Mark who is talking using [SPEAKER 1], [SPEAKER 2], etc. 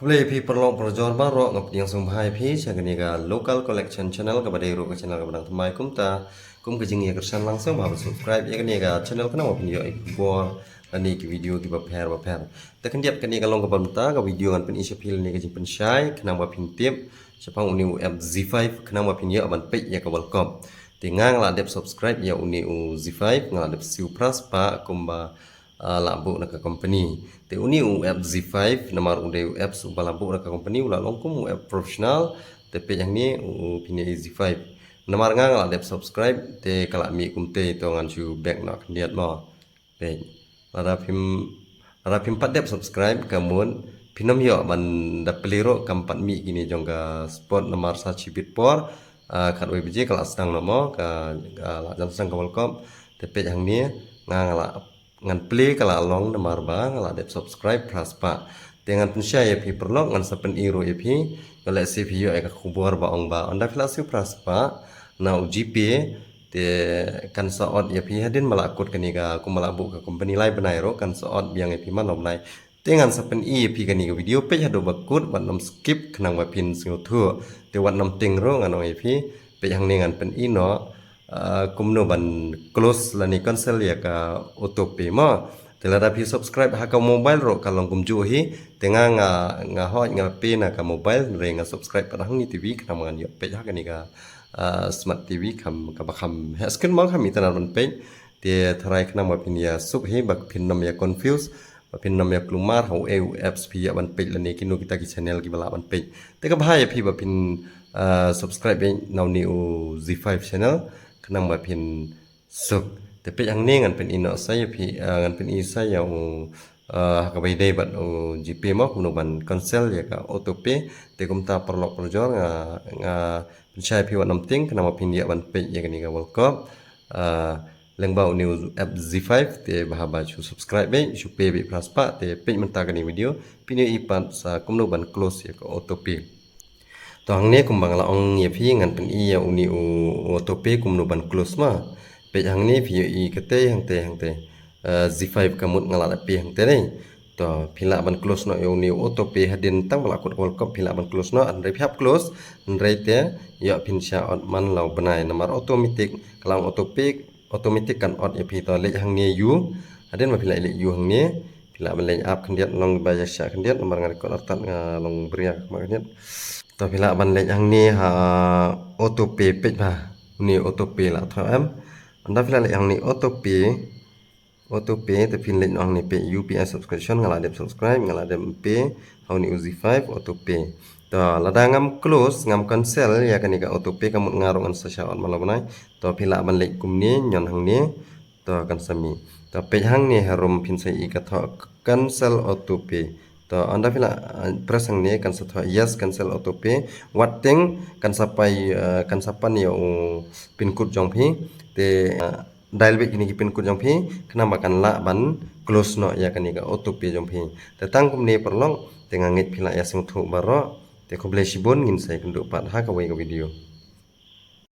[SPEAKER 1] Kublai pi perlong perjor baro ngap yang sumbai pi sagani ga local collection channel ka badai ro ka channel ka badang thamai kum ka jing ya kersan langsung ba subscribe ya kani ga channel kana wa video bor ani ki video ki ba pher ta kan diap kani ga long ka banta ka video ngan pen isapil ni ka jing pen shai kana wa pin tip sepang uni UF Z5 kana wa pin ya ban pe ya ka welcome tingang la dep subscribe ya uni u Z5 ngala dep siu pras pa kumba labu nak company te uni UF Z5 nomor unde UF suba labu nak company ula longkum UF professional te pe yang ni pini Z5 nomor ngang la dep subscribe te kala mi kumte to ngan chu back nak niat mo pe ada pim pat dep subscribe kamun pinom yo ban da peliro kampat mi gini jongga spot nomor sa cibit por kat WBJ kala sedang nomo ka la jam sang ka welcome te pe yang ni ngang la ngan play kala long nomor bang la dep subscribe plus pa dengan pensia ya pi perlo ngan sapen iro ya pi kala si pi yo ka kubur ba ong ba onda filasi plus pa na UGP te kan saot ya pi hadin malakut kani ka kumalabu ka company lai benai ro kan saot biang ya pi man nom lai dengan sapen i pi kani ka video pe hado bakut wat nom skip kenang wa pin singo thu te wat nom ting ro ngan oi pi pe yang ni ngan pen i no kumno ban close lani cancel ya ka auto pay mo telada pi subscribe ha ka mobile ro kalong kumju hi tenga nga hot nga pay na ka mobile re nga subscribe padang ni TV kana mangan yo pe ha kani ka smart TV kam ka bakam hasken mo kami tanan ban pe te tharai kana ma pin ya sub hi bak pin nam ya confuse pin nam ya klumar ho eu apps pi ya ban pe lani kinu kita ki channel ki bala ban pe te ka bhai pi ba pin subscribe now ni u Z5 channel kenang ba pin suk tapi yang ni ngan pen ino saya pi ngan pen i saya ka bai dei bat GP mo kuno ban cancel ya ka auto pay te kum ta perlok perjor nga pensai pi wat nam ting kenang ba pin ya ban pe ya kani ka welcome leng ba new app Z5 te bahaba chu subscribe be chu pay be plus pa te pe menta kani video pini i pat sa kumno ban close ya ka auto pay to ang ne kumbang la ong ye phi ngan pen i ya uni auto pay kumno ban close ma pe hang ni phi i kate hang te Z5 kamut ngala pe hang te nei to phila ban close no uni auto pay hadin tang bala kut world cup phila ban close no an re phap close an re te ya phin sha ot man law banai namar automatic kalang automatic kan ot ya phi to le hang ni yu hadin ma phila le yu hang ni phila ban le up khandiat long ba ya sha khandiat namar ngar ko artat long bria ma khandiat to phila ban le hang ni ha auto pay pe ba ni auto pay la tho am anda phila le hang ni auto pay te pin le hang ni pe UPI subscription ngala dep subscribe ngala dep pay hau ni UZ5 auto pay to lada ngam close ngam cancel ya kani ka auto pay kamut ngarong an sa on malabanai to phila ban le kum ni nyon hang ni to kan sami to pe hang ni harum pin sai I ka tho cancel auto pay to anda phila press hang ni kan sa tho yes cancel auto pay what thing kan sapai kan sapan yo pin code jong phi te dial back ini pin code jong phi kenapa kan la ban close no ya kani ka auto pay jong phi te tang kum ni perlong te ngangit phila ya sing thu baro te khoble sibon ngin sai kundu pat ha ka wei ka video